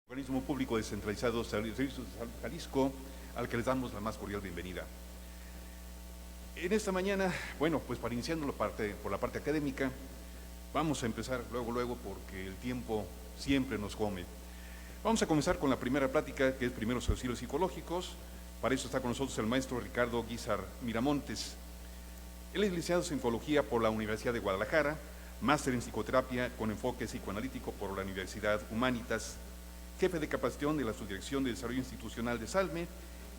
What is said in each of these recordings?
Organismo público descentralizado Servicios de Salud Jalisco, al que les damos la más cordial bienvenida. En esta mañana, bueno, pues para iniciando por la parte académica, vamos a empezar luego porque el tiempo siempre nos come. Vamos a comenzar con la primera plática, que es primeros auxilios psicológicos. Para eso está con nosotros el maestro Ricardo Guizar Miramontes. Él es licenciado en Psicología por la Universidad de Guadalajara, máster en Psicoterapia con enfoque psicoanalítico por la Universidad Humanitas, jefe de capacitación de la Subdirección de Desarrollo Institucional de Salme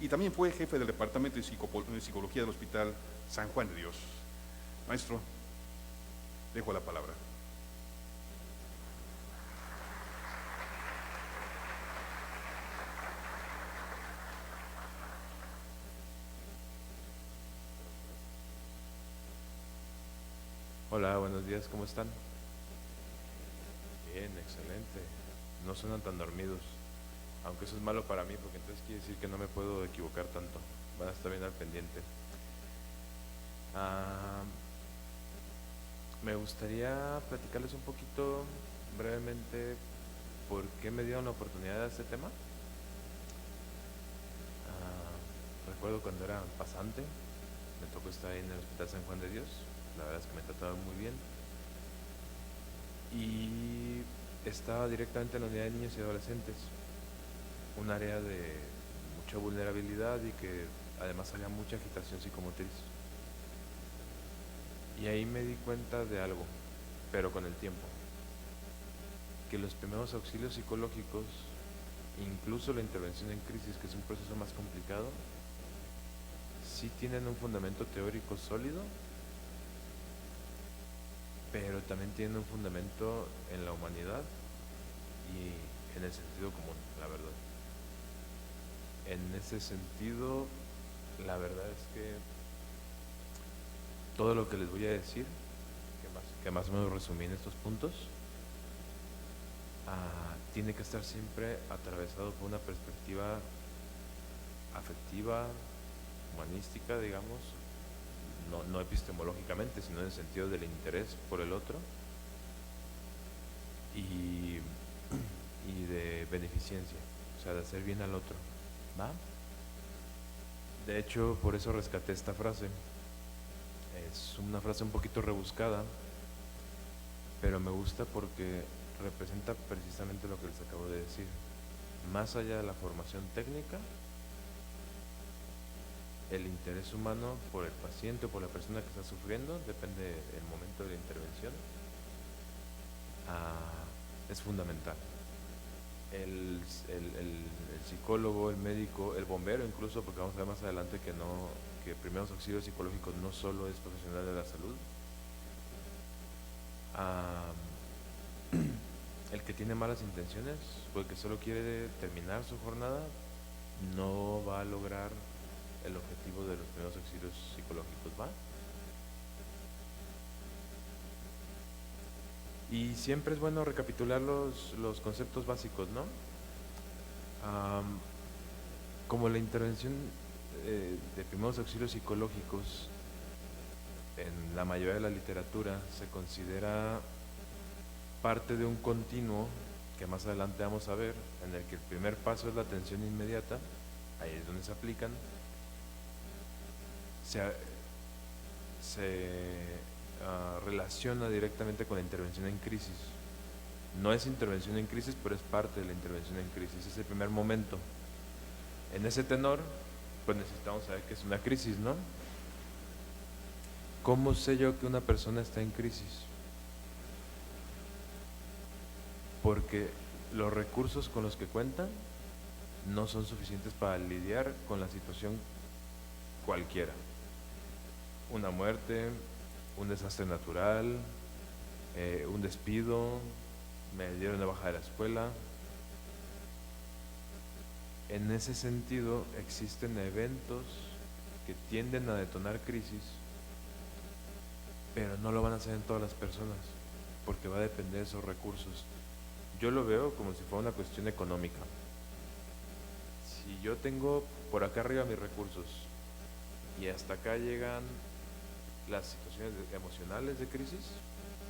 y también fue jefe del Departamento de Psicología del Hospital San Juan de Dios. Maestro, dejo la palabra. Hola, buenos días, ¿cómo están? Bien, excelente. No suenan tan dormidos, aunque eso es malo para mí porque entonces quiere decir que no me puedo equivocar tanto. Van a estar bien al pendiente. Ah, Me gustaría platicarles un poquito brevemente por qué me dieron la oportunidad de este tema. Recuerdo cuando era pasante, me tocó estar ahí en el Hospital San Juan de Dios. La verdad es que me trataron muy bien. Y estaba directamente en la unidad de niños y adolescentes, un área de mucha vulnerabilidad y que además había mucha agitación psicomotriz. Y ahí me di cuenta de algo, pero con el tiempo, que los primeros auxilios psicológicos, incluso la intervención en crisis, que es un proceso más complicado, sí tienen un fundamento teórico sólido, pero también tienen un fundamento en la humanidad y en el sentido común, la verdad. En ese sentido, la verdad es que todo lo que les voy a decir, que más o menos resumí en estos puntos, tiene que estar siempre atravesado por una perspectiva afectiva, humanística, digamos, no epistemológicamente, sino en el sentido del interés por el otro y de beneficencia, o sea, de hacer bien al otro, ¿va? De hecho, por eso rescaté esta frase. Es una frase un poquito rebuscada, pero me gusta porque representa precisamente lo que les acabo de decir. Más allá de la formación técnica, el interés humano por el paciente o por la persona que está sufriendo, depende del momento de la intervención, es fundamental. El psicólogo, el médico, el bombero incluso, porque vamos a ver más adelante que primeros auxilios psicológicos no solo es profesional de la salud. El que tiene malas intenciones o el que solo quiere terminar su jornada no va a lograr el objetivo de los primeros auxilios psicológicos, ¿va? Y siempre es bueno recapitular los conceptos básicos, ¿no? Como la intervención de primeros auxilios psicológicos en la mayoría de la literatura se considera parte de un continuo que más adelante vamos a ver, en el que el primer paso es la atención inmediata, ahí es donde se aplican, se relaciona directamente con la intervención en crisis. No es intervención en crisis, pero es parte de la intervención en crisis, es el primer momento. En ese tenor, pues necesitamos saber qué es una crisis, ¿no? ¿Cómo sé yo que una persona está en crisis? Porque los recursos con los que cuentan no son suficientes para lidiar con la situación cualquiera. Una muerte, un desastre natural, un despido, me dieron de baja de la escuela. En ese sentido, existen eventos que tienden a detonar crisis, pero no lo van a hacer en todas las personas, porque va a depender de esos recursos. Yo lo veo como si fuera una cuestión económica. Si yo tengo por acá arriba mis recursos y hasta acá llegan las situaciones emocionales de crisis,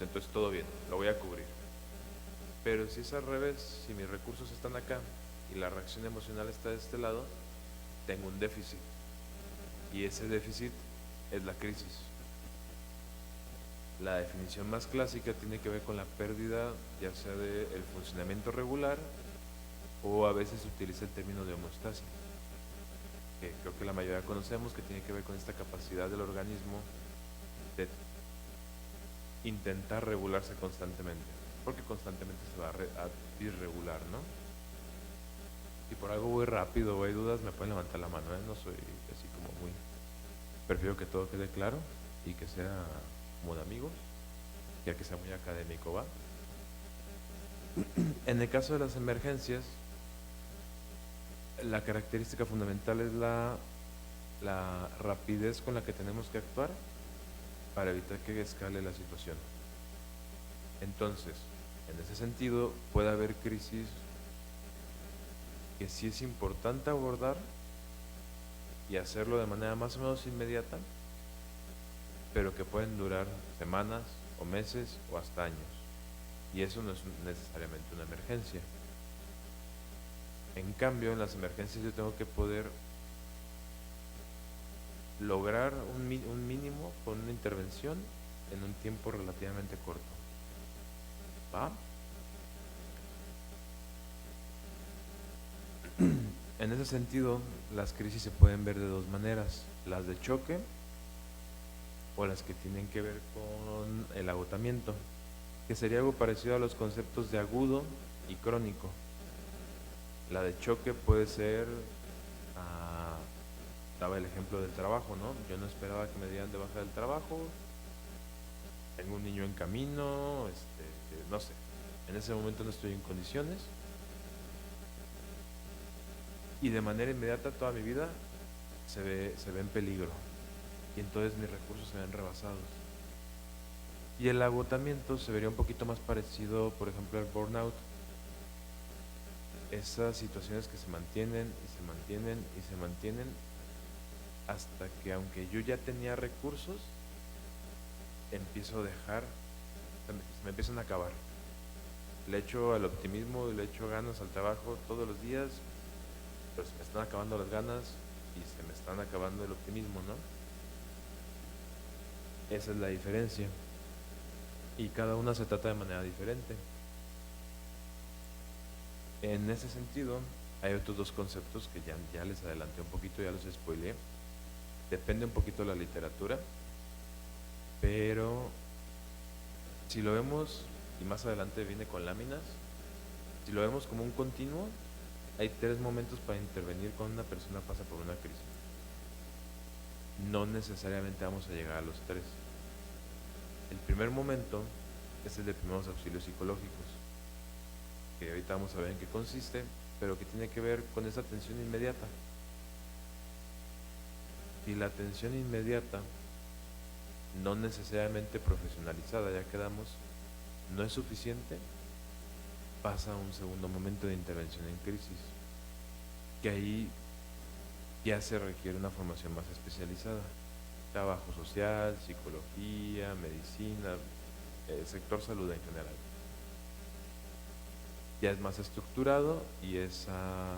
entonces todo bien, lo voy a cubrir. Pero si es al revés, si mis recursos están acá y la reacción emocional está de este lado, tengo un déficit. Y ese déficit es la crisis. La definición más clásica tiene que ver con la pérdida, ya sea del funcionamiento regular, o a veces se utiliza el término de homeostasis, que creo que la mayoría conocemos, que tiene que ver con esta capacidad del organismo de intentar regularse constantemente, porque constantemente se va a disregular, ¿no? Si por algo voy rápido o hay dudas, me pueden levantar la mano, ¿eh? No soy así como muy... Prefiero que todo quede claro y que sea como de amigos, ya que sea muy académico, ¿va? En el caso de las emergencias, la característica fundamental es la rapidez con la que tenemos que actuar para evitar que escale la situación. Entonces, en ese sentido, puede haber crisis que sí es importante abordar y hacerlo de manera más o menos inmediata, pero que pueden durar semanas o meses o hasta años. Y eso no es necesariamente una emergencia. En cambio, en las emergencias yo tengo que poder lograr un mínimo con una intervención en un tiempo relativamente corto. ¿Va? En ese sentido, las crisis se pueden ver de dos maneras: las de choque o las que tienen que ver con el agotamiento, que sería algo parecido a los conceptos de agudo y crónico. La de choque puede ser, daba el ejemplo del trabajo, ¿no? Yo no esperaba que me dieran de baja del trabajo, tengo un niño en camino, no sé, en ese momento no estoy en condiciones y de manera inmediata toda mi vida se ve en peligro y entonces mis recursos se ven rebasados. Y el agotamiento se vería un poquito más parecido, por ejemplo, al burnout. Esas situaciones que se mantienen y se mantienen y se mantienen hasta que, aunque yo ya tenía recursos, empiezo a dejar, se me empiezan a acabar. Le echo al optimismo y le echo ganas al trabajo todos los días, pero se me están acabando las ganas y se me están acabando el optimismo, ¿no? Esa es la diferencia. Y cada una se trata de manera diferente. En ese sentido, hay otros dos conceptos que ya les adelanté un poquito, ya los spoileé. Depende un poquito de la literatura, pero si lo vemos, y más adelante viene con láminas, si lo vemos como un continuo, hay 3 momentos para intervenir cuando una persona pasa por una crisis. No necesariamente vamos a llegar a los 3. El primer momento es el de primeros auxilios psicológicos, que ahorita vamos a ver en qué consiste, pero que tiene que ver con esa atención inmediata. Y la atención inmediata, no necesariamente profesionalizada, ya quedamos, no es suficiente, pasa a un segundo momento de intervención en crisis, que ahí ya se requiere una formación más especializada. Trabajo social, psicología, medicina, sector salud en general. Ya es más estructurado y es a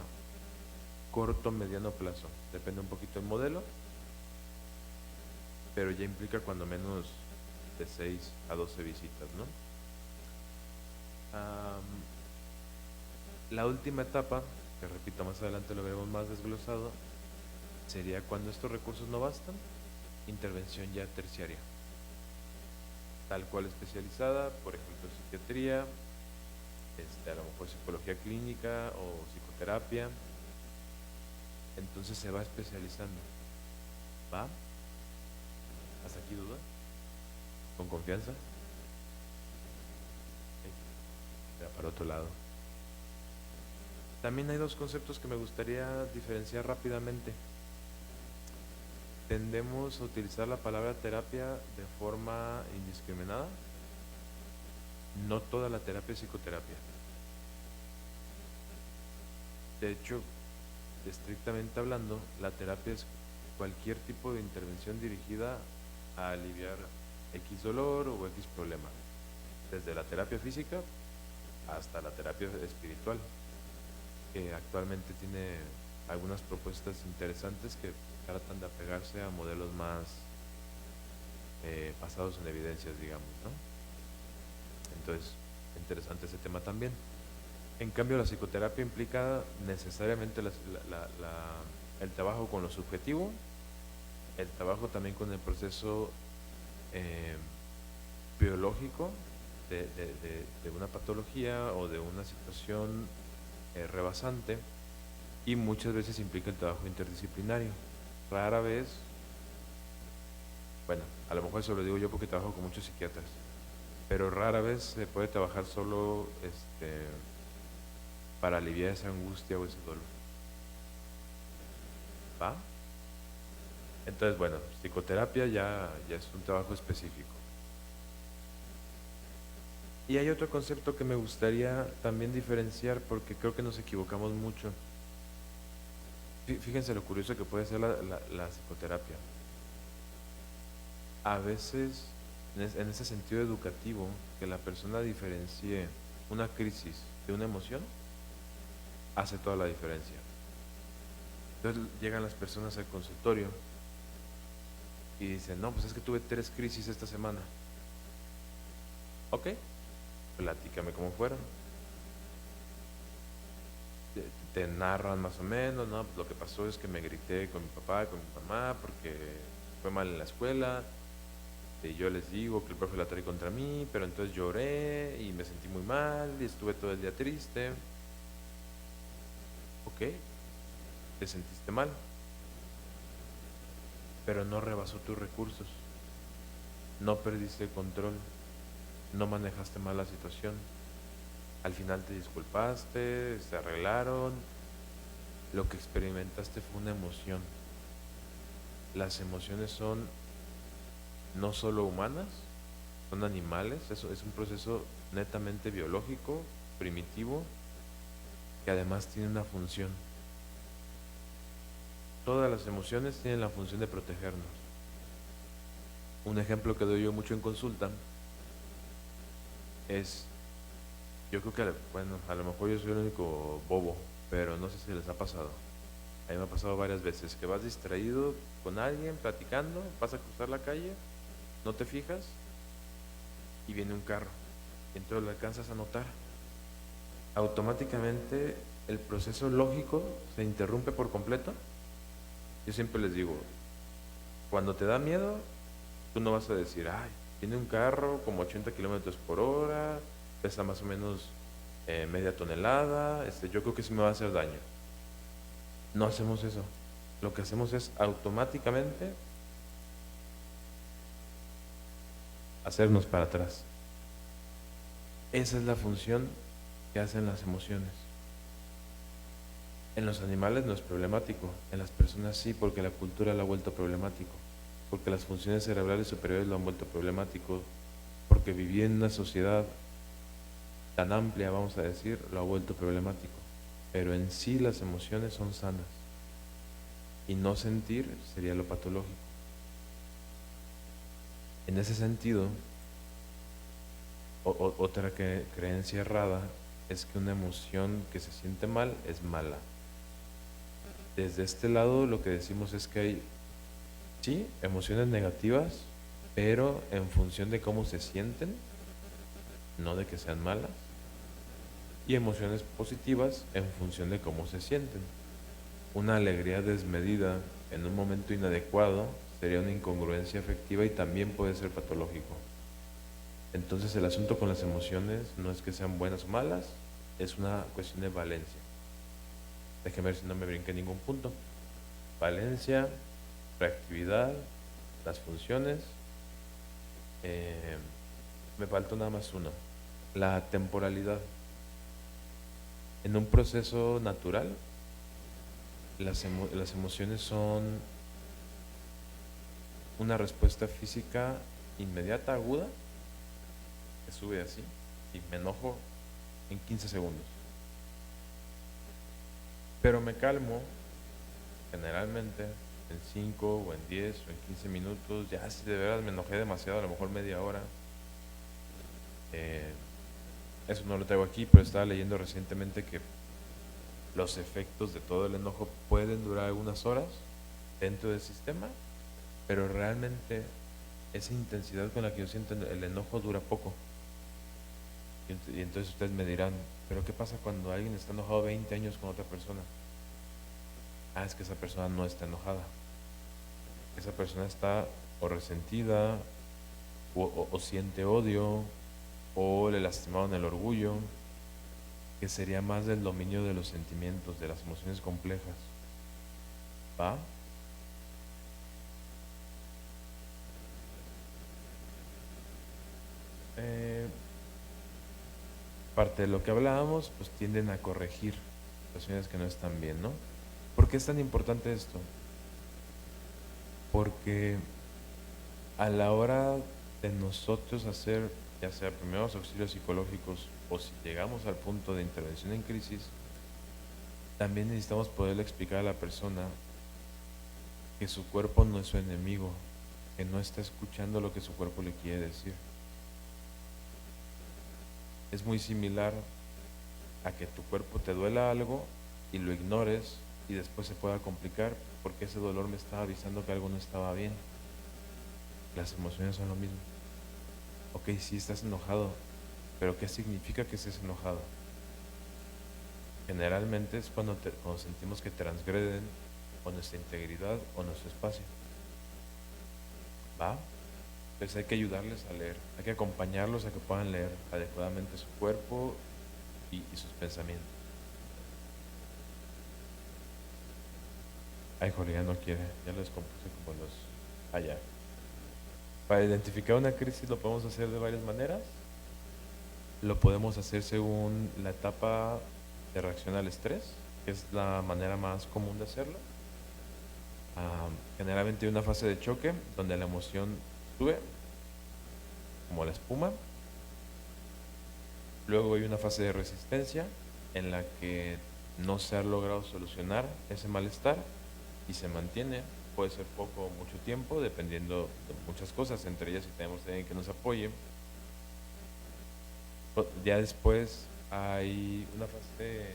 corto, mediano plazo. Depende un poquito del modelo, pero ya implica cuando menos de 6 a 12 visitas, ¿no? La última etapa, que repito, más adelante lo veremos más desglosado, sería cuando estos recursos no bastan, intervención ya terciaria, tal cual especializada, por ejemplo psiquiatría, a lo mejor psicología clínica o psicoterapia. Entonces se va especializando. ¿Va? ¿Hasta aquí duda? ¿Con confianza? Ya para otro lado. También hay 2 conceptos que me gustaría diferenciar rápidamente. Tendemos a utilizar la palabra terapia de forma indiscriminada. No toda la terapia es psicoterapia. De hecho, estrictamente hablando, la terapia es cualquier tipo de intervención dirigida a aliviar X dolor o X problema. Desde la terapia física, hasta la terapia espiritual, que actualmente tiene algunas propuestas interesantes que tratan de apegarse a modelos más basados en evidencias, digamos, ¿no? Entonces, interesante ese tema también. En cambio, la psicoterapia implica necesariamente el trabajo con lo subjetivo, el trabajo también con el proceso eh, biológico de una patología o de una situación rebasante, y muchas veces implica el trabajo interdisciplinario. Rara vez, bueno, a lo mejor eso lo digo yo porque trabajo con muchos psiquiatras, pero rara vez se puede trabajar solo para aliviar esa angustia o ese dolor. ¿Va? Entonces, bueno, psicoterapia ya es un trabajo específico. Y hay otro concepto que me gustaría también diferenciar porque creo que nos equivocamos mucho. Fíjense lo curioso que puede ser la psicoterapia. A veces, en ese sentido educativo, que la persona diferencie una crisis de una emoción, hace toda la diferencia. Entonces llegan las personas al consultorio y dicen, no, pues es que tuve 3 crisis esta semana. Ok, platícame cómo fueron. Te narran más o menos, ¿no? Lo que pasó es que me grité con mi papá, con mi mamá, porque fue mal en la escuela. Y yo les digo que el profe la trae contra mí, pero entonces lloré y me sentí muy mal y estuve todo el día triste. Ok, te sentiste mal, pero no rebasó tus recursos, no perdiste el control, no manejaste mal la situación. Al final te disculpaste, se arreglaron. Lo que experimentaste fue una emoción. Las emociones son no solo humanas, son animales. Eso es un proceso netamente biológico, primitivo, que además tiene una función. Todas las emociones tienen la función de protegernos. Un ejemplo que doy yo mucho en consulta es, yo creo que, bueno, a lo mejor yo soy el único bobo, pero no sé si les ha pasado. A mí me ha pasado varias veces que vas distraído con alguien platicando, vas a cruzar la calle, no te fijas y viene un carro. Y entonces lo alcanzas a notar. Automáticamente el proceso lógico se interrumpe por completo. Yo siempre les digo, cuando te da miedo, tú no vas a decir, ay, viene un carro como 80 kilómetros por hora, pesa más o menos media tonelada, yo creo que sí me va a hacer daño. No hacemos eso. Lo que hacemos es automáticamente hacernos para atrás. Esa es la función que hacen las emociones. En los animales no es problemático, en las personas sí, porque la cultura lo ha vuelto problemático, porque las funciones cerebrales superiores lo han vuelto problemático, porque vivir en una sociedad tan amplia, vamos a decir, lo ha vuelto problemático. Pero en sí las emociones son sanas y no sentir sería lo patológico. En ese sentido, otra creencia errada es que una emoción que se siente mal es mala. Desde este lado lo que decimos es que hay, sí, emociones negativas, pero en función de cómo se sienten, no de que sean malas, y emociones positivas en función de cómo se sienten. Una alegría desmedida en un momento inadecuado sería una incongruencia afectiva y también puede ser patológico. Entonces el asunto con las emociones no es que sean buenas o malas, es una cuestión de valencia. Déjeme ver si no me brinqué ningún punto. Valencia, reactividad, las funciones. Me faltó nada más uno. La temporalidad. En un proceso natural, las emociones son una respuesta física inmediata, aguda, que sube así, y me enojo en 15 segundos. Pero me calmo generalmente en 5 o en 10 o en 15 minutos. Ya si de veras me enojé demasiado, a lo mejor media hora, eso no lo traigo aquí, pero estaba leyendo recientemente que los efectos de todo el enojo pueden durar algunas horas dentro del sistema, pero realmente esa intensidad con la que yo siento el enojo dura poco. Y entonces ustedes me dirán, pero ¿qué pasa cuando alguien está enojado 20 años con otra persona? Ah, es que esa persona no está enojada. Esa persona está o resentida, o siente odio, o le lastimaron el orgullo, que sería más del dominio de los sentimientos, de las emociones complejas. ¿Va? Parte de lo que hablábamos, pues tienden a corregir situaciones que no están bien, ¿no? ¿Por qué es tan importante esto? Porque a la hora de nosotros hacer, ya sea primeros auxilios psicológicos o si llegamos al punto de intervención en crisis, también necesitamos poderle explicar a la persona que su cuerpo no es su enemigo, que no está escuchando lo que su cuerpo le quiere decir. Es muy similar a que tu cuerpo te duela algo y lo ignores y después se pueda complicar porque ese dolor me estaba avisando que algo no estaba bien. Las emociones son lo mismo. Ok, sí estás enojado, pero ¿qué significa que estés enojado? Generalmente es cuando sentimos que transgreden o nuestra integridad o nuestro espacio. ¿Va? Entonces hay que ayudarles a leer, hay que acompañarlos a que puedan leer adecuadamente su cuerpo y sus pensamientos. Ay, Jorge, ya no quiere, ya lo descompuse como los allá. Para identificar una crisis lo podemos hacer de varias maneras. Lo podemos hacer según la etapa de reacción al estrés, que es la manera más común de hacerlo. Generalmente hay una fase de choque donde la emoción sube, como la espuma. Luego hay una fase de resistencia en la que no se ha logrado solucionar ese malestar y se mantiene, puede ser poco o mucho tiempo, dependiendo de muchas cosas, entre ellas si tenemos alguien que nos apoye. Ya después hay una fase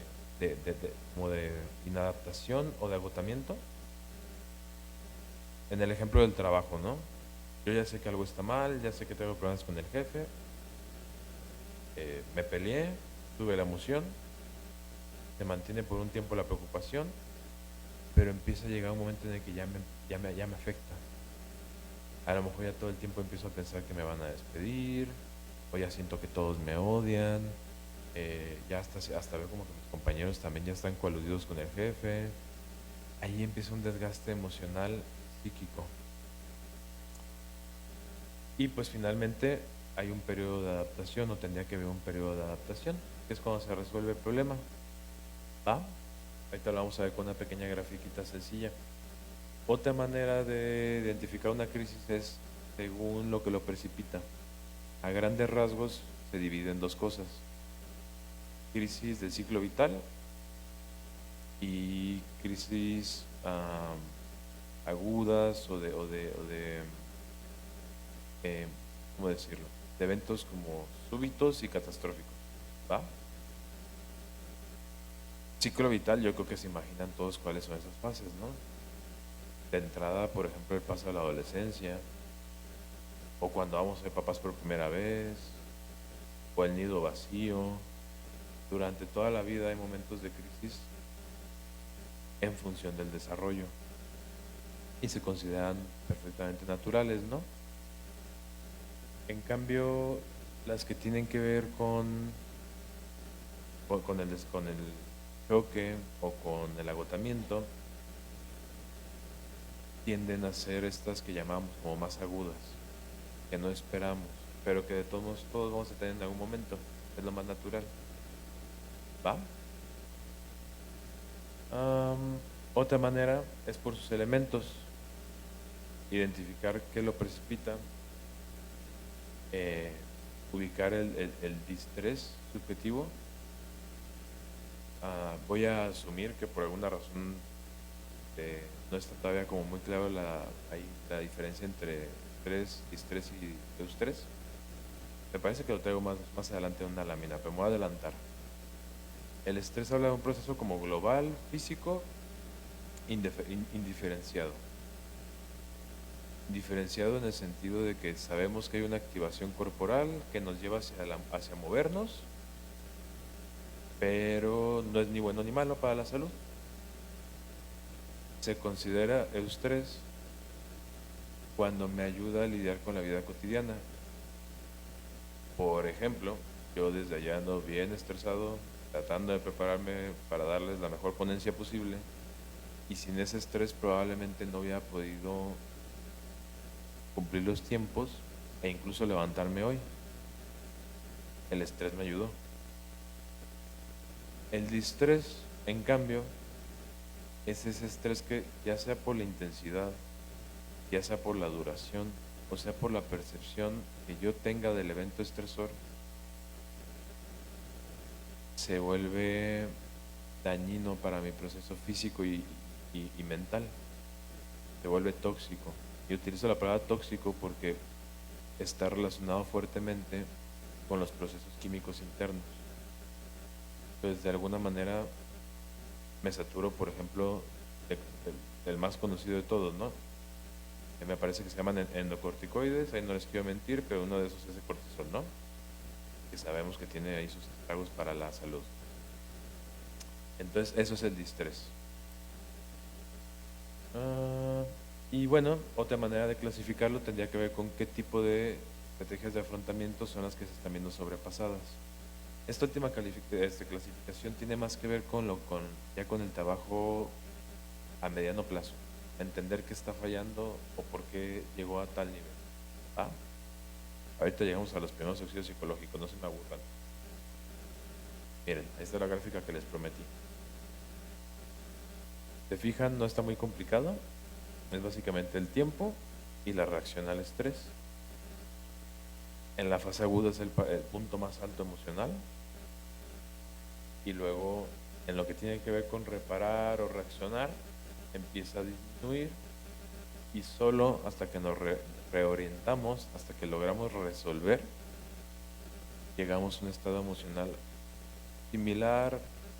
como de inadaptación o de agotamiento. En el ejemplo del trabajo, ¿no? Yo ya sé que algo está mal, ya sé que tengo problemas con el jefe, me peleé, tuve la emoción, se mantiene por un tiempo la preocupación, pero empieza a llegar un momento en el que ya me afecta. A lo mejor ya todo el tiempo empiezo a pensar que me van a despedir, o ya siento que todos me odian, ya hasta veo como que mis compañeros también ya están coludidos con el jefe. Ahí empieza un desgaste emocional, psíquico. Y pues finalmente hay un periodo de adaptación, o tendría que haber un periodo de adaptación, que es cuando se resuelve el problema. ¿Va? Ahorita lo vamos a ver con una pequeña grafiquita sencilla. Otra manera de identificar una crisis es según lo que lo precipita. A grandes rasgos se divide en dos cosas: crisis del ciclo vital y crisis agudas o de ¿cómo decirlo? De eventos como súbitos y catastróficos. ¿Va? Ciclo vital, yo creo que se imaginan todos cuáles son esas fases, ¿no? De entrada, por ejemplo, el paso de la adolescencia, o cuando vamos a ser papás por primera vez, o el nido vacío. Durante toda la vida hay momentos de crisis en función del desarrollo y se consideran perfectamente naturales, ¿no? En cambio, las que tienen que ver con el choque o con el agotamiento tienden a ser estas que llamamos como más agudas, que no esperamos, pero que de todos vamos a tener en algún momento. Es lo más natural. ¿Va? Otra manera es por sus elementos. Identificar qué lo precipita, ubicar el distrés subjetivo. Voy a asumir que por alguna razón no está todavía como muy claro la diferencia entre estrés, distrés y eustrés. Me parece que lo traigo más adelante en una lámina, pero me voy a adelantar. El estrés habla de un proceso como global, físico, indiferenciado. Diferenciado en el sentido de que sabemos que hay una activación corporal que nos lleva hacia movernos, pero no es ni bueno ni malo para la salud. Se considera eustrés cuando me ayuda a lidiar con la vida cotidiana. Por ejemplo, yo desde allá ando bien estresado, tratando de prepararme para darles la mejor ponencia posible, y sin ese estrés probablemente no hubiera podido cumplir los tiempos e incluso levantarme hoy. El estrés me ayudó. El distrés, en cambio, es ese estrés que, ya sea por la intensidad, ya sea por la duración, o sea por la percepción que yo tenga del evento estresor, se vuelve dañino para mi proceso físico y mental. Se vuelve tóxico. Y utilizo la palabra tóxico porque está relacionado fuertemente con los procesos químicos internos. Entonces, de alguna manera, me saturo, por ejemplo, del más conocido de todos, ¿no? Que me parece que se llaman endocorticoides, ahí no les quiero mentir, pero uno de esos es el cortisol, ¿no? Que sabemos que tiene ahí sus estragos para la salud. Entonces, eso es el distrés. Y bueno, otra manera de clasificarlo tendría que ver con qué tipo de estrategias de afrontamiento son las que se están viendo sobrepasadas. Esta última clasificación tiene más que ver con ya con el trabajo a mediano plazo, entender qué está fallando o por qué llegó a tal nivel. ¿Ah? Ahorita llegamos a los primeros auxilios psicológicos, no se me aburran. Miren, esta es la gráfica que les prometí. ¿Se fijan? No está muy complicado. Es básicamente el tiempo y la reacción al estrés. En la fase aguda es el punto más alto emocional. Y luego, en lo que tiene que ver con reparar o reaccionar, empieza a disminuir. Y solo hasta que nos reorientamos, hasta que logramos resolver, llegamos a un estado emocional similar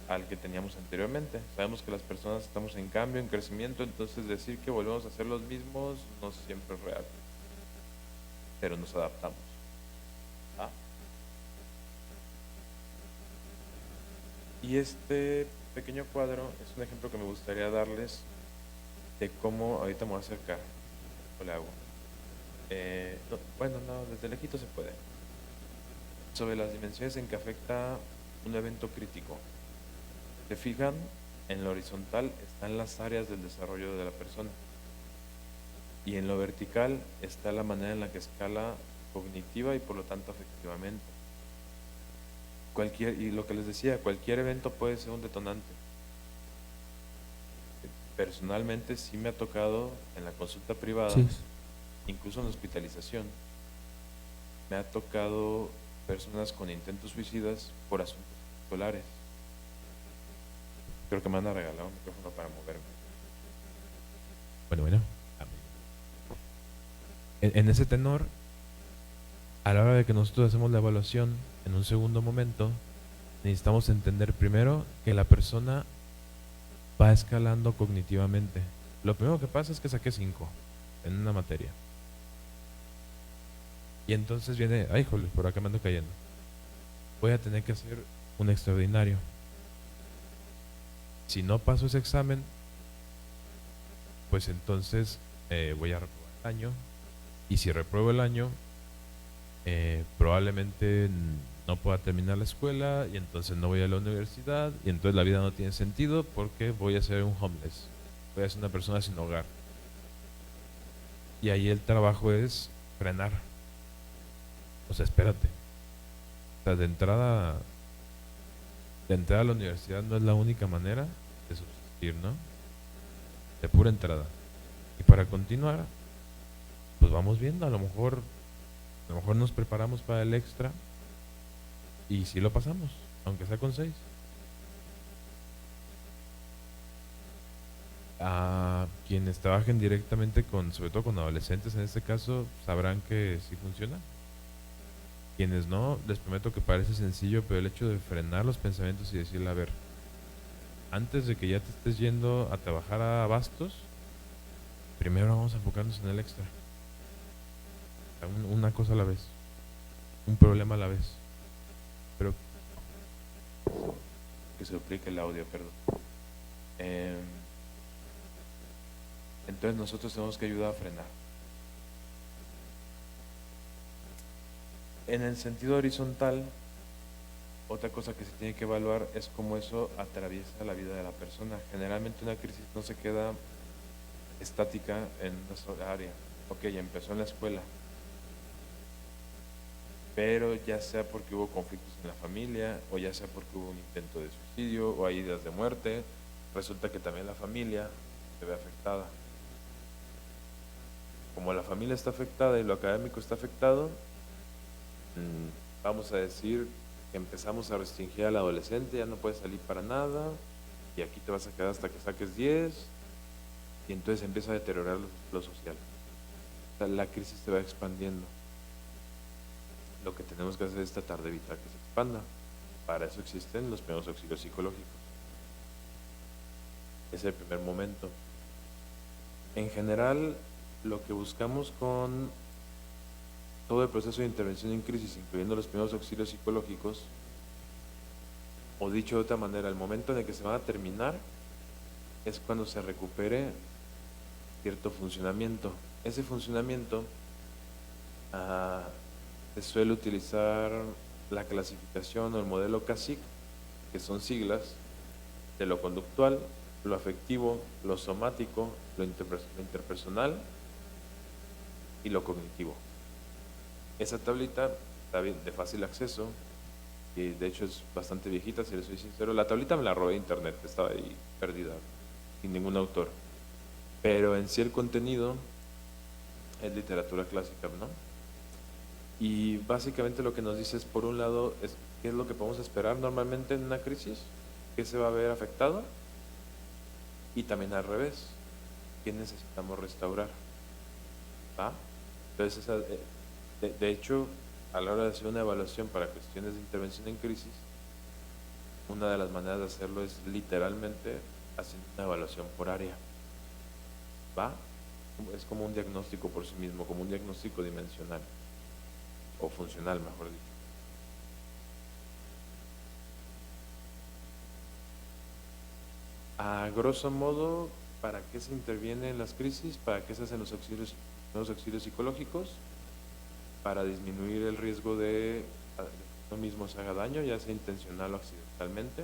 al que teníamos anteriormente. Sabemos que las personas estamos en cambio, en crecimiento, entonces decir que volvemos a ser los mismos no siempre es real, pero nos adaptamos. ¿Ah? Y este pequeño cuadro es un ejemplo que me gustaría darles de cómo, ahorita me voy a acercar, ¿cómo le hago? Bueno, no, desde lejito se puede. Sobre las dimensiones en que afecta un evento crítico. Se fijan, en lo horizontal están las áreas del desarrollo de la persona y en lo vertical está la manera en la que escala cognitiva y por lo tanto afectivamente. Y lo que les decía, cualquier evento puede ser un detonante. Personalmente sí me ha tocado en la consulta privada, Sí. incluso en la hospitalización, me ha tocado personas con intentos suicidas por asuntos escolares. Creo que me van a regalar un micrófono para moverme. Bueno. En ese tenor, a la hora de que nosotros hacemos la evaluación, en un segundo momento, necesitamos entender primero que la persona va escalando cognitivamente. Lo primero que pasa es que saqué 5 en una materia. Y entonces viene, ay, joder, por acá me ando cayendo. Voy a tener que hacer un extraordinario. Si no paso ese examen, pues entonces voy a reprobar el año. Y si repruebo el año, probablemente no pueda terminar la escuela y entonces no voy a la universidad y entonces la vida no tiene sentido porque voy a ser un homeless, voy a ser una persona sin hogar. Y ahí el trabajo es frenar. O sea, espérate. O sea, de entrada a la universidad no es la única manera de subsistir, ¿no? De pura entrada. Y para continuar, pues vamos viendo, a lo mejor nos preparamos para el extra y sí lo pasamos, aunque sea con 6. A quienes trabajen directamente sobre todo con adolescentes en este caso, sabrán que sí funciona. Quienes no, les prometo que parece sencillo, pero el hecho de frenar los pensamientos y decirle, a ver, antes de que ya te estés yendo a trabajar a Bastos, primero vamos a enfocarnos en el extra. Una cosa a la vez, un problema a la vez. Pero Que se duplique el audio, perdón. Entonces nosotros tenemos que ayudar a frenar. En el sentido horizontal, otra cosa que se tiene que evaluar es cómo eso atraviesa la vida de la persona. Generalmente una crisis no se queda estática en una sola área. Ok, empezó en la escuela, pero ya sea porque hubo conflictos en la familia, o ya sea porque hubo un intento de suicidio, o hay ideas de muerte, resulta que también la familia se ve afectada. Como la familia está afectada y lo académico está afectado, vamos a decir que empezamos a restringir al adolescente, ya no puedes salir para nada, y aquí te vas a quedar hasta que saques 10, y entonces empieza a deteriorar lo social. O sea, la crisis se va expandiendo. Lo que tenemos que hacer es tratar de evitar que se expanda. Para eso existen los primeros auxilios psicológicos. Es el primer momento. En general, lo que buscamos con todo el proceso de intervención en crisis, incluyendo los primeros auxilios psicológicos, o dicho de otra manera, el momento en el que se van a terminar es cuando se recupere cierto funcionamiento. Ese funcionamiento se suele utilizar la clasificación o el modelo CASIC, que son siglas de lo conductual, lo afectivo, lo somático, lo interpersonal y lo cognitivo. Esa tablita está de fácil acceso y de hecho es bastante viejita, si les soy sincero. La tablita me la robé de internet, estaba ahí perdida, sin ningún autor. Pero en sí el contenido es literatura clásica, ¿no? Y básicamente lo que nos dice es, por un lado, es qué es lo que podemos esperar normalmente en una crisis, qué se va a ver afectado, y también al revés, qué necesitamos restaurar. ¿Va? Entonces, de hecho, a la hora de hacer una evaluación para cuestiones de intervención en crisis, una de las maneras de hacerlo es literalmente haciendo una evaluación por área. ¿Va? Es como un diagnóstico por sí mismo, como un diagnóstico dimensional. O funcional, mejor dicho. A grosso modo, ¿para qué se interviene en las crisis? ¿Para qué se hacen los auxilios psicológicos? Para disminuir el riesgo de que uno mismo se haga daño, ya sea intencional o accidentalmente,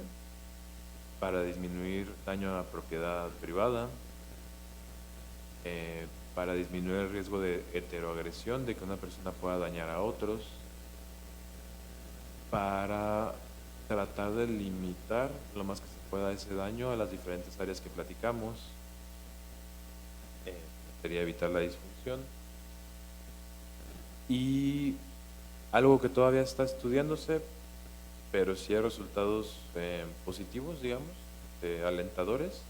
para disminuir daño a propiedad privada, para disminuir el riesgo de heteroagresión, de que una persona pueda dañar a otros, para tratar de limitar lo más que se pueda ese daño a las diferentes áreas que platicamos, sería evitar la disfunción. Y algo que todavía está estudiándose, pero sí hay resultados positivos, digamos, alentadores,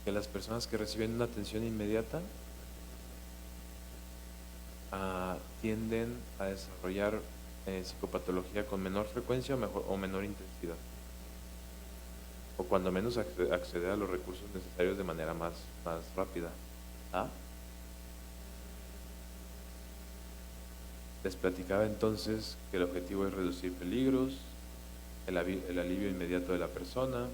que las personas que reciben una atención inmediata tienden a desarrollar psicopatología con menor frecuencia o menor intensidad, o cuando menos acceder a los recursos necesarios de manera más rápida. Les platicaba entonces que el objetivo es reducir peligros, el alivio inmediato de la persona,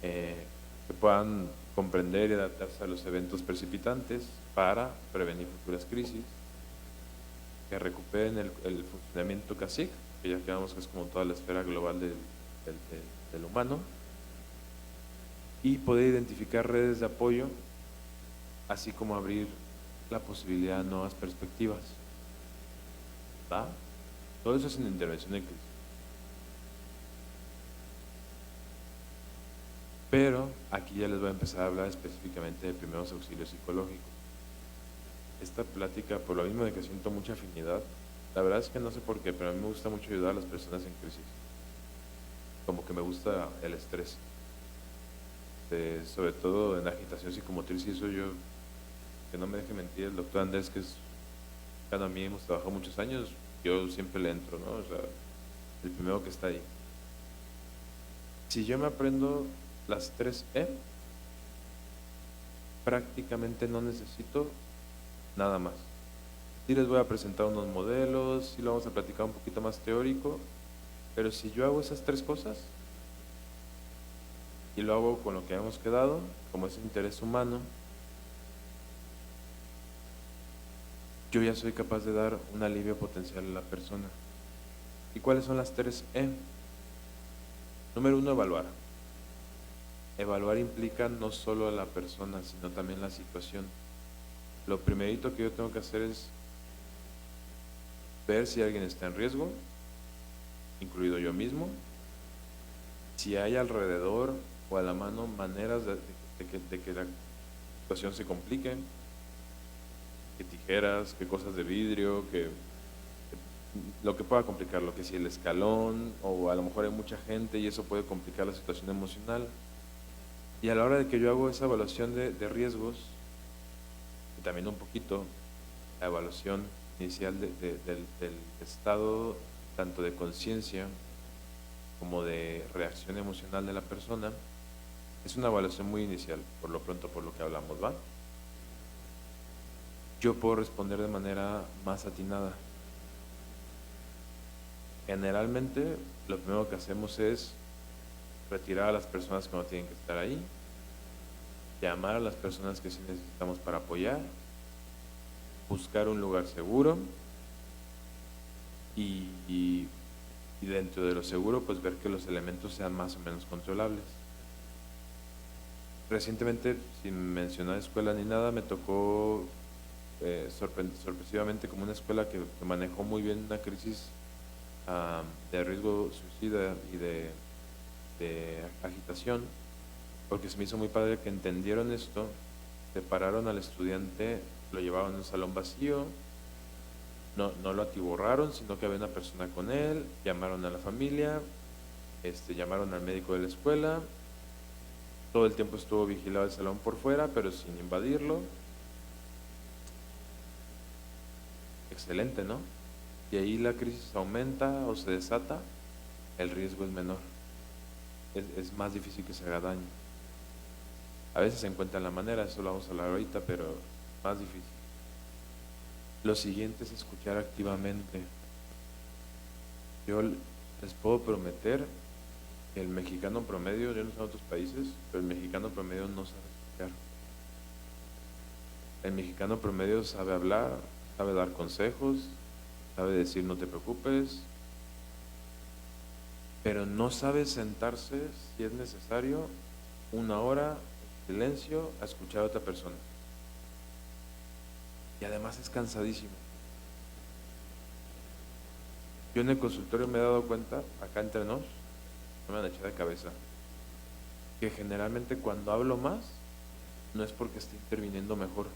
que puedan comprender y adaptarse a los eventos precipitantes para prevenir futuras crisis, que recuperen el funcionamiento CASIC, que ya quedamos que es como toda la esfera global del humano, y poder identificar redes de apoyo, así como abrir la posibilidad de nuevas perspectivas. ¿Va? Todo eso es en intervención de crisis. Pero aquí ya les voy a empezar a hablar específicamente de primeros auxilios psicológicos. Esta plática, por lo mismo de que siento mucha afinidad, la verdad es que no sé por qué, pero a mí me gusta mucho ayudar a las personas en crisis. Como que me gusta el estrés. Sobre todo en agitación psicomotriz, y eso yo, que no me deje mentir, el doctor Andrés, que es cercano a mí, hemos trabajado muchos años, yo siempre le entro, ¿no? O sea, el primero que está ahí. Si yo me aprendo las 3 E, prácticamente no necesito nada más. Sí les voy a presentar unos modelos, sí lo vamos a platicar un poquito más teórico, pero si yo hago esas 3 cosas y lo hago con lo que hemos quedado, como es interés humano, yo ya soy capaz de dar un alivio potencial a la persona. ¿Y cuáles son las 3 E? Número 1, evaluar. Evaluar implica no solo a la persona, sino también la situación. Lo primerito que yo tengo que hacer es ver si alguien está en riesgo, incluido yo mismo, si hay alrededor o a la mano maneras de que la situación se complique, que tijeras, que cosas de vidrio, que lo que pueda complicarlo, que si el escalón o a lo mejor hay mucha gente y eso puede complicar la situación emocional. Y a la hora de que yo hago esa evaluación de riesgos, y también un poquito la evaluación inicial del estado tanto de conciencia como de reacción emocional de la persona, es una evaluación muy inicial, por lo pronto, por lo que hablamos, ¿va? Yo puedo responder de manera más atinada. Generalmente, lo primero que hacemos es retirar a las personas que no tienen que estar ahí, llamar a las personas que sí necesitamos para apoyar, buscar un lugar seguro y dentro de lo seguro, pues ver que los elementos sean más o menos controlables. Recientemente, sin mencionar escuela ni nada, me tocó sorpresivamente como una escuela que manejó muy bien una crisis de riesgo suicida y de agitación, porque se me hizo muy padre que entendieron esto, separaron al estudiante, lo llevaron a un salón vacío, no lo atiborraron, sino que había una persona con él, llamaron a la familia, llamaron al médico de la escuela, todo el tiempo estuvo vigilado el salón por fuera, pero sin invadirlo. Excelente, ¿no? Y ahí la crisis aumenta o se desata, el riesgo es menor, es más difícil que se haga daño. A veces se encuentra la manera, eso lo vamos a hablar ahorita, pero más difícil. Lo siguiente es escuchar activamente. Yo les puedo prometer que el mexicano promedio, yo no sé en otros países, pero el mexicano promedio no sabe escuchar. El mexicano promedio sabe hablar, sabe dar consejos, sabe decir no te preocupes, pero no sabe sentarse, si es necesario, 1 hora en silencio a escuchar a otra persona. Y además es cansadísimo. Yo en el consultorio me he dado cuenta, acá entre nos, no me han echado de cabeza, que generalmente cuando hablo más, no es porque esté interviniendo mejor,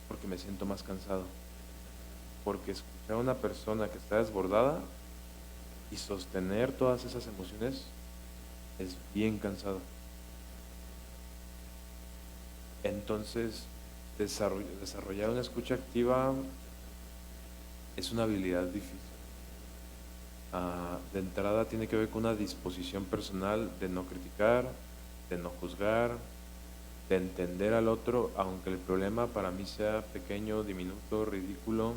porque me siento más cansado. Porque escuchar a una persona que está desbordada y sostener todas esas emociones es bien cansado. Entonces, desarrollar una escucha activa es una habilidad difícil. De entrada tiene que ver con una disposición personal de no criticar, de no juzgar, de entender al otro, aunque el problema para mí sea pequeño, diminuto, ridículo.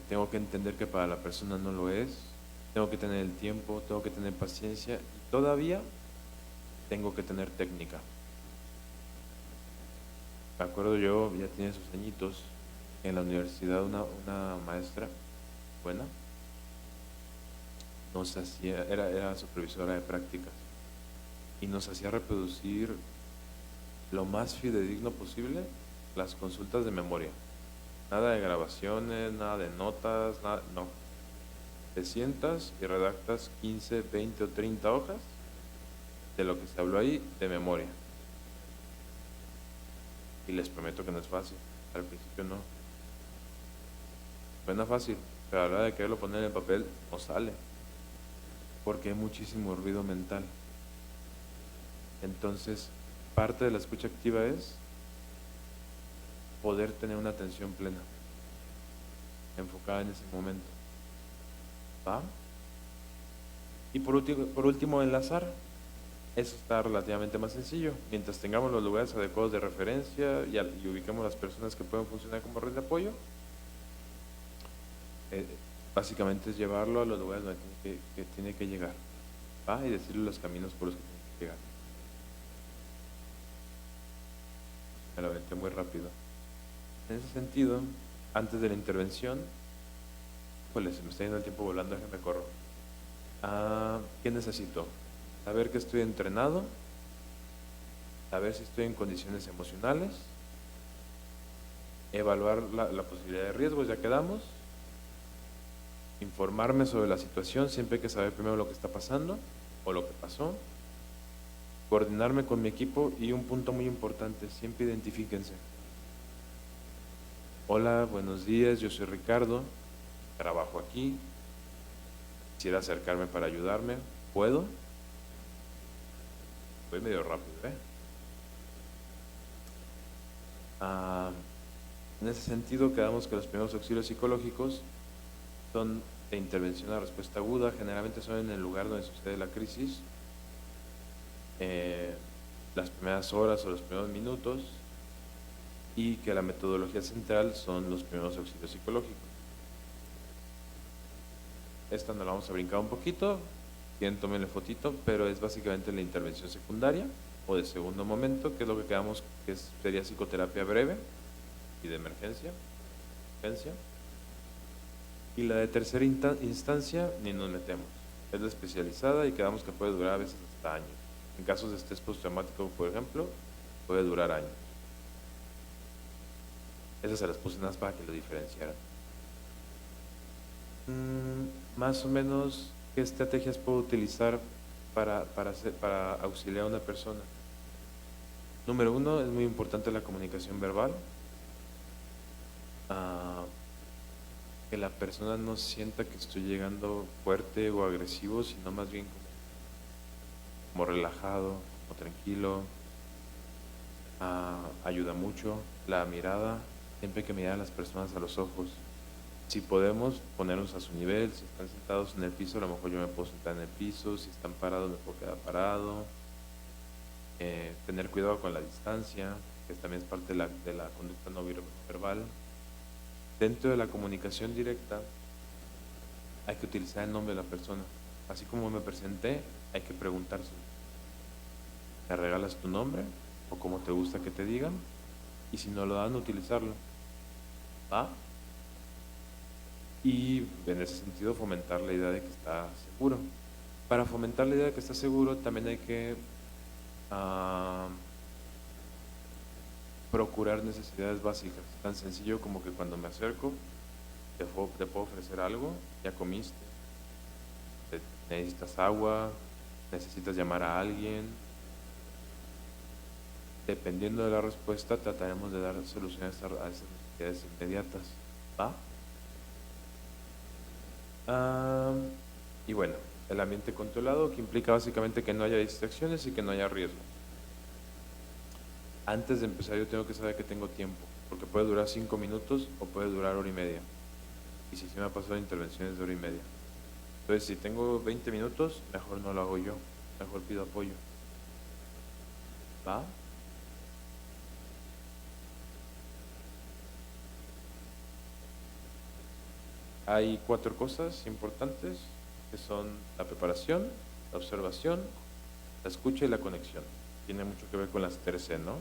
Tengo que entender que para la persona no lo es, tengo que tener el tiempo, tengo que tener paciencia y todavía tengo que tener técnica. Me acuerdo yo, ya tiene sus añitos, en la universidad una maestra buena nos hacía, era supervisora de prácticas y nos hacía reproducir lo más fidedigno posible las consultas de memoria. Nada de grabaciones, nada de notas, nada, no. Te sientas y redactas 15, 20 o 30 hojas de lo que se habló ahí de memoria. Y les prometo que no es fácil. Al principio no. Suena fácil, pero a la hora de quererlo poner en el papel no sale. Porque hay muchísimo ruido mental. Entonces, parte de la escucha activa es poder tener una atención plena. enfocada en ese momento. ¿Va? Y por último, enlazar. Eso está relativamente más sencillo. Mientras tengamos los lugares adecuados de referencia y ubiquemos las personas que pueden funcionar como red de apoyo, básicamente es llevarlo a los lugares donde que tiene que llegar, ¿va? Y decirle los caminos por los que tiene que llegar. Me lo aventé muy rápido. En ese sentido, antes de la intervención, se me está yendo el tiempo volando, déjame corro. ¿Qué necesito? Saber que estoy entrenado, saber si estoy en condiciones emocionales, evaluar la posibilidad de riesgos, ya quedamos, informarme sobre la situación, siempre hay que saber primero lo que está pasando o lo que pasó, coordinarme con mi equipo y un punto muy importante, siempre identifíquense. Hola, buenos días, yo soy Ricardo, trabajo aquí, quisiera acercarme para ayudarme, ¿puedo? Voy medio rápido, En ese sentido, quedamos que los primeros auxilios psicológicos son de intervención a respuesta aguda, generalmente son en el lugar donde sucede la crisis, las primeras horas o los primeros minutos, y que la metodología central son los primeros auxilios psicológicos. Esta nos la vamos a brincar un poquito, quieren tomarle fotito, pero es básicamente la intervención secundaria o de segundo momento, que es lo que quedamos que sería psicoterapia breve y de emergencia, urgencia. Y la de tercera instancia ni nos metemos, es la especializada y quedamos que puede durar a veces hasta años. En casos de estrés postraumático, por ejemplo, puede durar años. Esas se las puse nada más para que lo diferenciaran. Más o menos, ¿qué estrategias puedo utilizar para auxiliar a una persona? Número 1, es muy importante la comunicación verbal. Que la persona no sienta que estoy llegando fuerte o agresivo, sino más bien como relajado o tranquilo. Ayuda mucho la mirada, siempre hay que mirar a las personas a los ojos. Si podemos ponernos a su nivel, si están sentados en el piso, a lo mejor yo me puedo sentar en el piso, si están parados me puedo quedar parado. Tener cuidado con la distancia, que también es parte de la conducta no verbal. Dentro de la comunicación directa hay que utilizar el nombre de la persona. Así como me presenté, hay que preguntarse: ¿me regalas tu nombre? ¿O cómo te gusta que te digan? Y si no lo dan, utilizarlo. ¿Va? Y en ese sentido fomentar la idea de que está seguro. Para fomentar la idea de que está seguro también hay que procurar necesidades básicas, tan sencillo como que cuando me acerco te puedo ofrecer algo, ya comiste, necesitas agua, necesitas llamar a alguien. Dependiendo de la respuesta trataremos de dar soluciones a esas necesidades inmediatas. ¿Va? Y bueno, el ambiente controlado, que implica básicamente que no haya distracciones y que no haya riesgo. Antes de empezar yo tengo que saber que tengo tiempo, porque puede durar 5 minutos o puede durar hora y media. Y si se me ha pasado intervenciones de hora y media. Entonces, si tengo 20 minutos, mejor no lo hago yo, mejor pido apoyo. ¿Va? Hay 4 cosas importantes, que son la preparación, la observación, la escucha y la conexión. Tiene mucho que ver con las 3C, ¿no?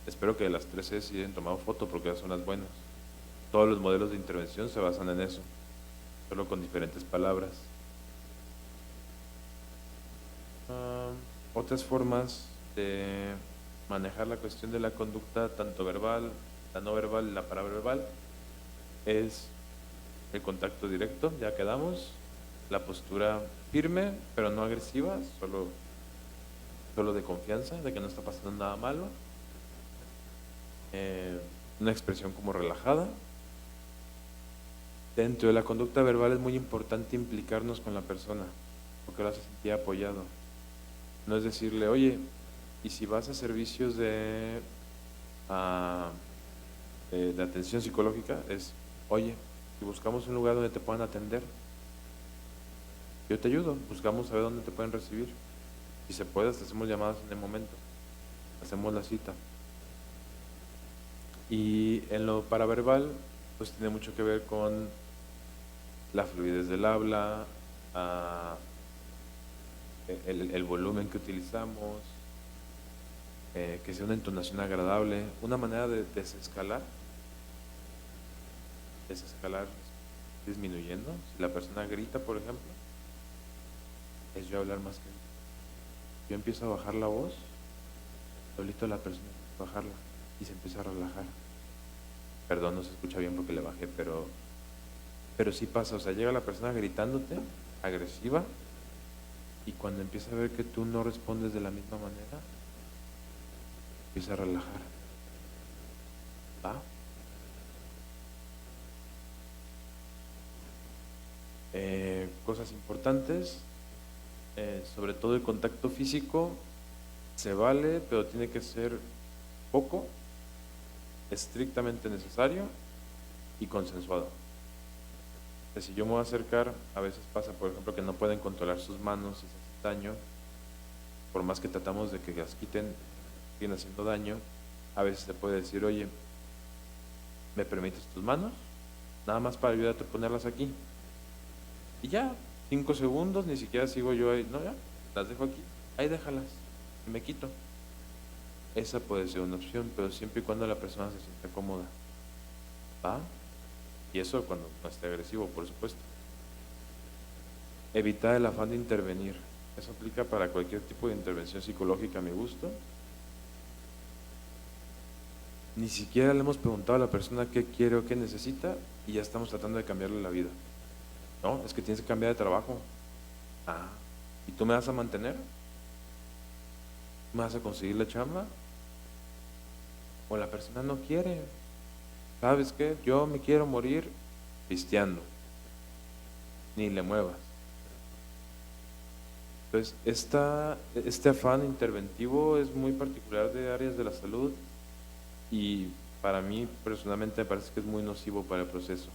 Espero que de las 3C se hayan tomado foto porque esas son las buenas. Todos los modelos de intervención se basan en eso, solo con diferentes palabras. Otras formas de manejar la cuestión de la conducta, tanto verbal, la no verbal y la paraverbal, es el contacto directo, ya quedamos, la postura firme, pero no agresiva, solo de confianza, de que no está pasando nada malo, una expresión como relajada. Dentro de la conducta verbal es muy importante implicarnos con la persona, porque lo hace sentir apoyado. No es decirle, oye, y si vas a servicios de atención psicológica, es, Oye, si buscamos un lugar donde te puedan atender, yo te ayudo, buscamos a ver dónde te pueden recibir. Si se puede, hasta hacemos llamadas en el momento, hacemos la cita. Y en lo paraverbal, pues tiene mucho que ver con la fluidez del habla, el volumen que utilizamos, que sea una entonación agradable, una manera de desescalar disminuyendo. Si la persona grita, por ejemplo, es yo hablar más que él. Yo empiezo a bajar la voz, solito la persona empieza a bajarla y se empieza a relajar. Perdón, no se escucha bien porque le bajé, pero sí pasa. O sea, llega la persona gritándote, agresiva, y cuando empieza a ver que tú no respondes de la misma manera, empieza a relajar. ¿Va? Cosas importantes, sobre todo el contacto físico, se vale, pero tiene que ser poco, estrictamente necesario y consensuado. O sea, si yo me voy a acercar, a veces pasa, por ejemplo, que no pueden controlar sus manos y se hacen daño, por más que tratamos de que las quiten, siguen haciendo daño. A veces se puede decir, oye, ¿me permites tus manos? Nada más para ayudarte a ponerlas aquí. Y ya, 5 segundos, ni siquiera sigo yo ahí, no, ya, las dejo aquí, ahí déjalas, y me quito. Esa puede ser una opción, pero siempre y cuando la persona se sienta cómoda. ¿Va? Y eso cuando no esté agresivo, por supuesto. Evitar el afán de intervenir. Eso aplica para cualquier tipo de intervención psicológica a mi gusto. Ni siquiera le hemos preguntado a la persona qué quiere o qué necesita y ya estamos tratando de cambiarle la vida. No, es que tienes que cambiar de trabajo. Ah, ¿y tú me vas a mantener? ¿Me vas a conseguir la chamba? O la persona no quiere. ¿Sabes qué? Yo me quiero morir pisteando. Ni le muevas. Entonces, este afán interventivo es muy particular de áreas de la salud y para mí personalmente me parece que es muy nocivo para el proceso.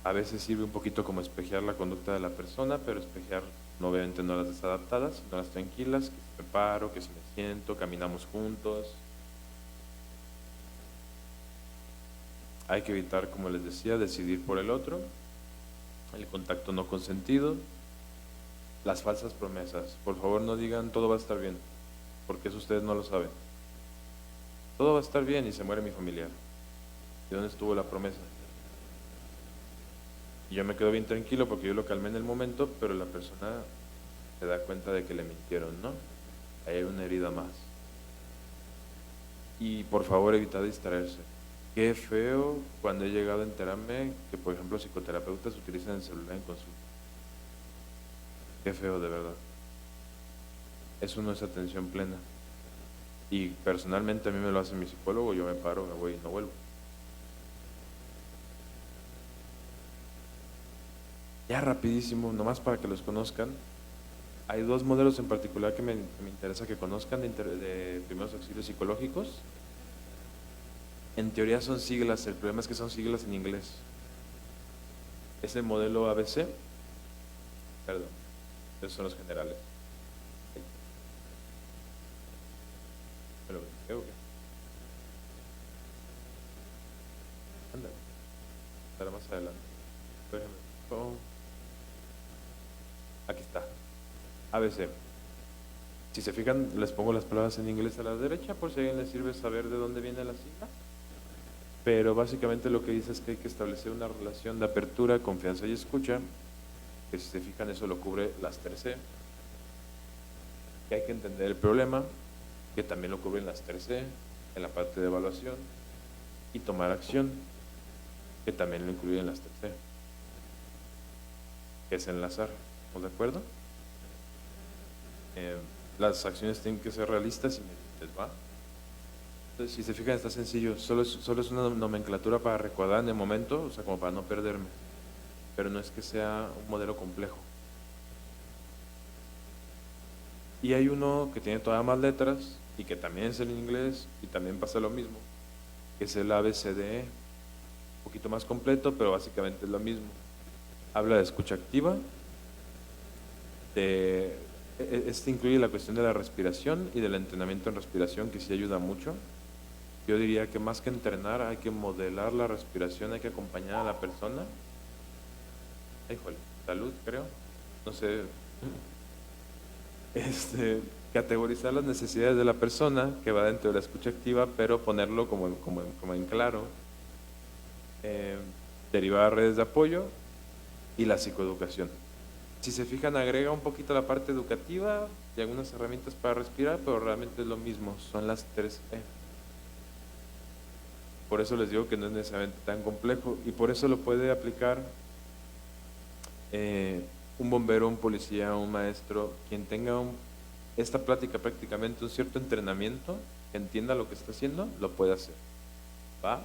A veces sirve un poquito como espejear la conducta de la persona, pero espejear obviamente no las desadaptadas, sino las tranquilas, que si me paro, que si me siento, caminamos juntos. Hay que evitar, como les decía, decidir por el otro, el contacto no consentido, las falsas promesas. Por favor no digan todo va a estar bien, porque eso ustedes no lo saben. Todo va a estar bien y se muere mi familiar. ¿De dónde estuvo la promesa? Y yo me quedo bien tranquilo porque yo lo calmé en el momento, pero la persona se da cuenta de que le mintieron, ¿no? Ahí hay una herida más. Y por favor evita distraerse. Qué feo cuando he llegado a enterarme que, por ejemplo, psicoterapeutas utilizan el celular en consulta. Qué feo, de verdad. Eso no es atención plena. Y personalmente a mí me lo hace mi psicólogo, yo me paro, me voy y no vuelvo. Ya rapidísimo, nomás para que los conozcan. Hay 2 modelos en particular que me interesa que conozcan de primeros auxilios psicológicos. En teoría son siglas, el problema es que son siglas en inglés. Es el modelo ABC, perdón, esos son los generales. ¿Me lo brinqué o qué? Anda, estará más adelante. Déjame. Oh. Aquí está. ABC. Si se fijan, les pongo las palabras en inglés a la derecha por si a alguien les sirve saber de dónde viene la sigla. Pero básicamente lo que dice es que hay que establecer una relación de apertura, confianza y escucha, que si se fijan eso lo cubre las 3C, que hay que entender el problema, que también lo cubren las 3C, en la parte de evaluación, y tomar acción, que también lo incluyen las 3C, que es enlazar, ¿estamos de acuerdo? Las acciones tienen que ser realistas y medibles, ¿va? Entonces, si se fijan, está sencillo, solo es una nomenclatura para recordar en el momento, o sea, como para no perderme, pero no es que sea un modelo complejo. Y hay uno que tiene todavía más letras y que también es en inglés y también pasa lo mismo, que es el ABCDE, un poquito más completo, pero básicamente es lo mismo. Habla de escucha activa, este incluye la cuestión de la respiración y del entrenamiento en respiración, que sí ayuda mucho. Yo diría que más que entrenar, hay que modelar la respiración, hay que acompañar a la persona. Híjole, salud, creo. No sé. Categorizar las necesidades de la persona que va dentro de la escucha activa, pero ponerlo como en claro. Derivar redes de apoyo y la psicoeducación. Si se fijan, agrega un poquito la parte educativa y algunas herramientas para respirar, pero realmente es lo mismo, son las 3E. Por eso les digo que no es necesariamente tan complejo y por eso lo puede aplicar un bombero, un policía, un maestro, quien tenga esta plática prácticamente un cierto entrenamiento, que entienda lo que está haciendo, lo puede hacer. ¿Va?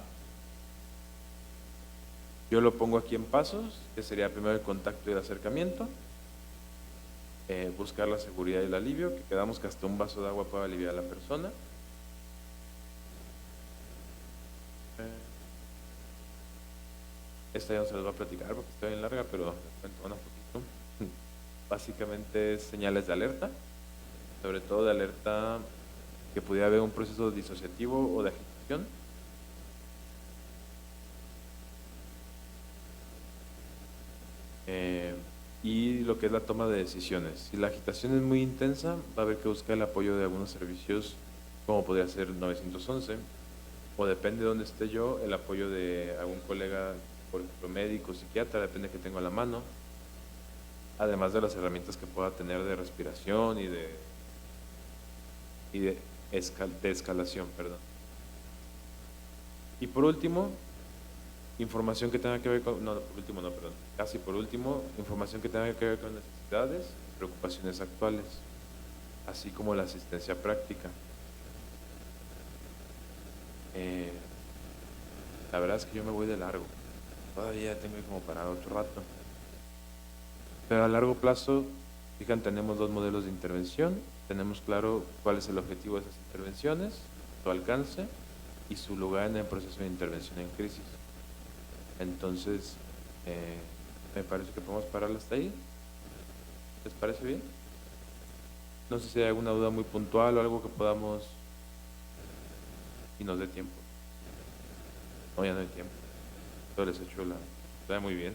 Yo lo pongo aquí en pasos, que sería primero el contacto y el acercamiento, buscar la seguridad y el alivio, que quedamos que hasta un vaso de agua puede aliviar a la persona. Esta ya no se les va a platicar porque está bien larga, pero les cuento un poquito. Básicamente es señales de alerta, sobre todo de alerta que pudiera haber un proceso disociativo o de agitación. Y lo que es la toma de decisiones. Si la agitación es muy intensa, va a haber que buscar el apoyo de algunos servicios, como podría ser 911, o depende de dónde esté yo, el apoyo de algún colega, por ejemplo, médico, psiquiatra, depende de que tengo a la mano, además de las herramientas que pueda tener de respiración y de escalación, perdón. Y por último, información que tenga que ver con, casi por último, información que tenga que ver con necesidades, preocupaciones actuales, así como la asistencia práctica. La verdad es que yo me voy de largo, todavía tengo como para otro rato, pero a largo plazo, fíjense, tenemos dos modelos de intervención, tenemos claro cuál es el objetivo de esas intervenciones, su alcance y su lugar en el proceso de intervención en crisis. Entonces, me parece que podemos pararla hasta ahí. ¿Les parece bien? No sé si hay alguna duda muy puntual o algo que podamos y nos dé tiempo. No, ya no hay tiempo. Todo les he hecho está muy bien.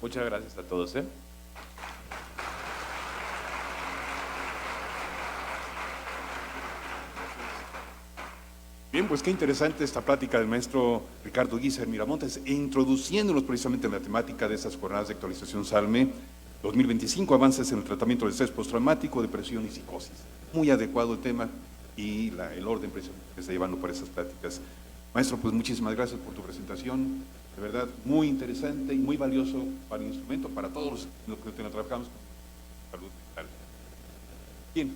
Muchas gracias a todos, Bien, pues qué interesante esta plática del maestro Ricardo Guízar Miramontes, introduciéndonos precisamente en la temática de esas jornadas de actualización SALME 2025, avances en el tratamiento del estrés postraumático, depresión y psicosis. Muy adecuado el tema y el orden que está llevando para esas pláticas. Maestro, pues muchísimas gracias por tu presentación, de verdad muy interesante y muy valioso para el instrumento, para todos los que trabajamos con salud mental. Bien.